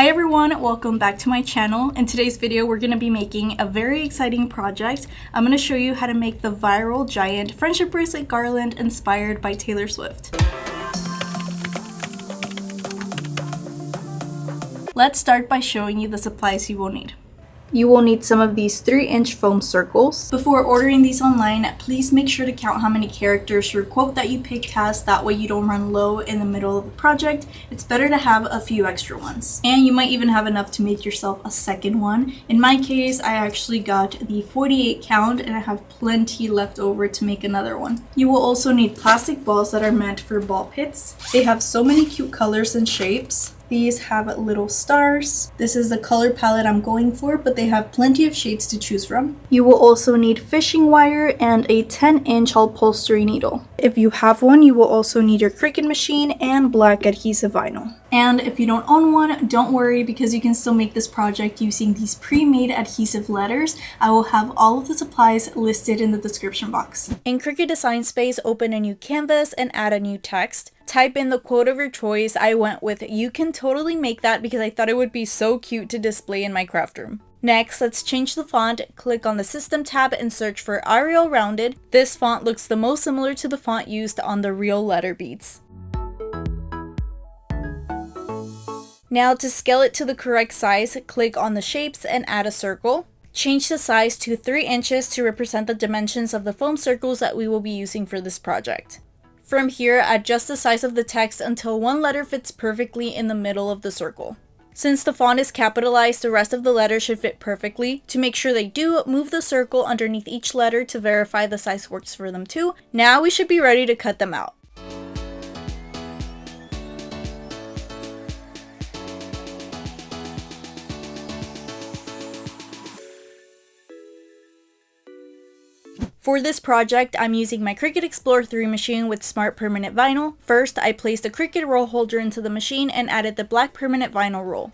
Hi everyone, welcome back to my channel. In today's video, we're going to be making a very exciting project. I'm going to show you how to make the viral giant friendship bracelet garland inspired by Taylor Swift. Let's start by showing you the supplies you will need. You will need some of these 3-inch foam circles. Before ordering these online, please make sure to count how many characters your quote that you picked has, that way you don't run low in the middle of the project. It's better to have a few extra ones. And you might even have enough to make yourself a second one. In my case, I actually got the 48 count and I have plenty left over to make another one. You will also need plastic balls that are meant for ball pits. They have so many cute colors and shapes. These have little stars. This is the color palette I'm going for, but they have plenty of shades to choose from. You will also need fishing wire and a 10-inch upholstery needle. If you have one, you will also need your Cricut machine and black adhesive vinyl. And if you don't own one, don't worry, because you can still make this project using these pre-made adhesive letters. I will have all of the supplies listed in the description box. In Cricut Design Space, open a new canvas and add a new text. Type in the quote of your choice. I went with "You can totally make that" because I thought it would be so cute to display in my craft room. Next, let's change the font. Click on the System tab and search for Arial Rounded. This font looks the most similar to the font used on the real letter beads. Now to scale it to the correct size, click on the shapes and add a circle. Change the size to 3 inches to represent the dimensions of the foam circles that we will be using for this project. From here, adjust the size of the text until one letter fits perfectly in the middle of the circle. Since the font is capitalized, the rest of the letters should fit perfectly. To make sure they do, move the circle underneath each letter to verify the size works for them too. Now we should be ready to cut them out. For this project, I'm using my Cricut Explore 3 machine with smart permanent vinyl. First, I placed the Cricut roll holder into the machine and added the black permanent vinyl roll.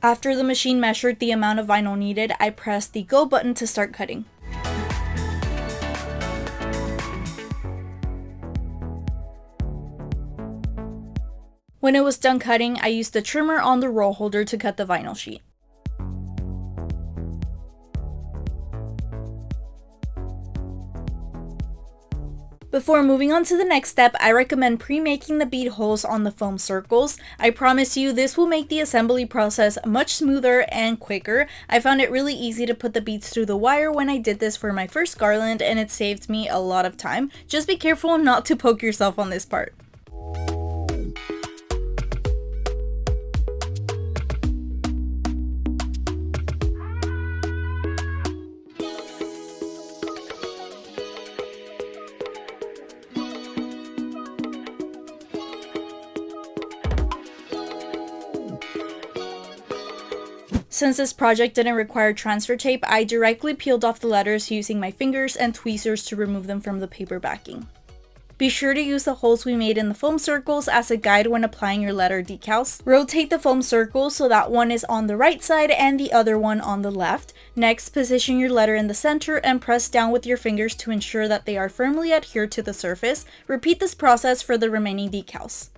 After the machine measured the amount of vinyl needed, I pressed the go button to start cutting. When it was done cutting, I used the trimmer on the roll holder to cut the vinyl sheet. Before moving on to the next step, I recommend pre-making the bead holes on the foam circles. I promise you this will make the assembly process much smoother and quicker. I found it really easy to put the beads through the wire when I did this for my first garland, and it saved me a lot of time. Just be careful not to poke yourself on this part. Since this project didn't require transfer tape, I directly peeled off the letters using my fingers and tweezers to remove them from the paper backing. Be sure to use the holes we made in the foam circles as a guide when applying your letter decals. Rotate the foam circles so that one is on the right side and the other one on the left. Next, position your letter in the center and press down with your fingers to ensure that they are firmly adhered to the surface. Repeat this process for the remaining decals.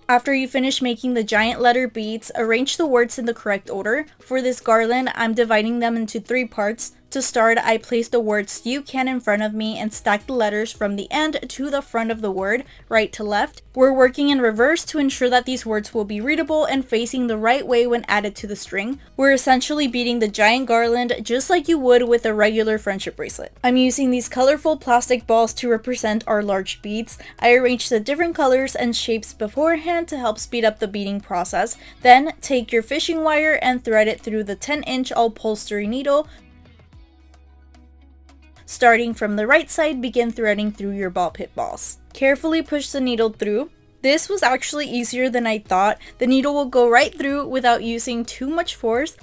After you finish making the giant letter beads, arrange the words in the correct order. For this garland, I'm dividing them into 3 parts. To start, I placed the words "you can" in front of me and stacked the letters from the end to the front of the word, right to left. We're working in reverse to ensure that these words will be readable and facing the right way when added to the string. We're essentially beading the giant garland just like you would with a regular friendship bracelet. I'm using these colorful plastic balls to represent our large beads. I arranged the different colors and shapes beforehand to help speed up the beading process. Then, take your fishing wire and thread it through the 10-inch upholstery needle. Starting from the right side, begin threading through your ball pit balls. Carefully push the needle through. This was actually easier than I thought. The needle will go right through without using too much force.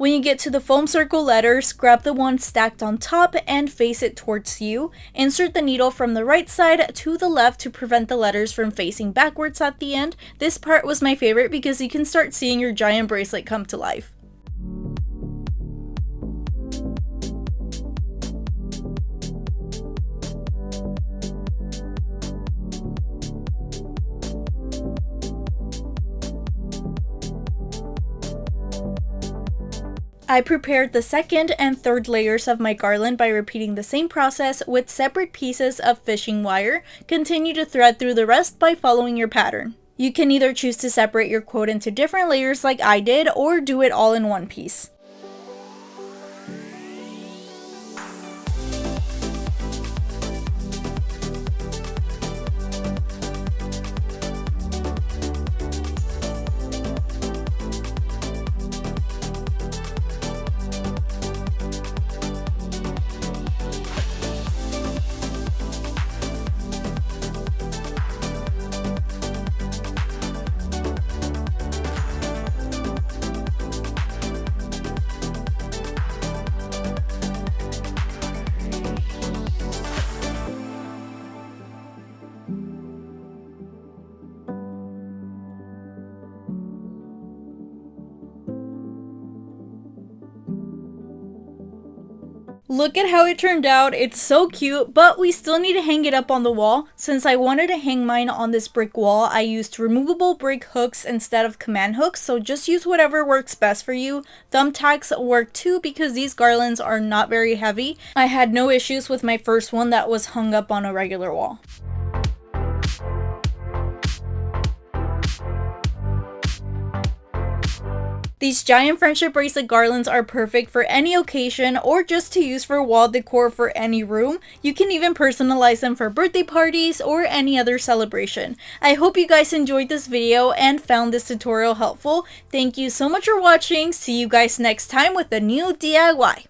When you get to the foam circle letters, grab the one stacked on top and face it towards you. Insert the needle from the right side to the left to prevent the letters from facing backwards at the end. This part was my favorite because you can start seeing your giant bracelet come to life. I prepared the second and third layers of my garland by repeating the same process with separate pieces of fishing wire. Continue to thread through the rest by following your pattern. You can either choose to separate your quote into different layers like I did, or do it all in one piece. Look at how it turned out. It's so cute, but we still need to hang it up on the wall. Since I wanted to hang mine on this brick wall, I used removable brick hooks instead of command hooks, so just use whatever works best for you. Thumbtacks work too because these garlands are not very heavy. I had no issues with my first one that was hung up on a regular wall. These giant friendship bracelet garlands are perfect for any occasion or just to use for wall decor for any room. You can even personalize them for birthday parties or any other celebration. I hope you guys enjoyed this video and found this tutorial helpful. Thank you so much for watching. See you guys next time with a new DIY.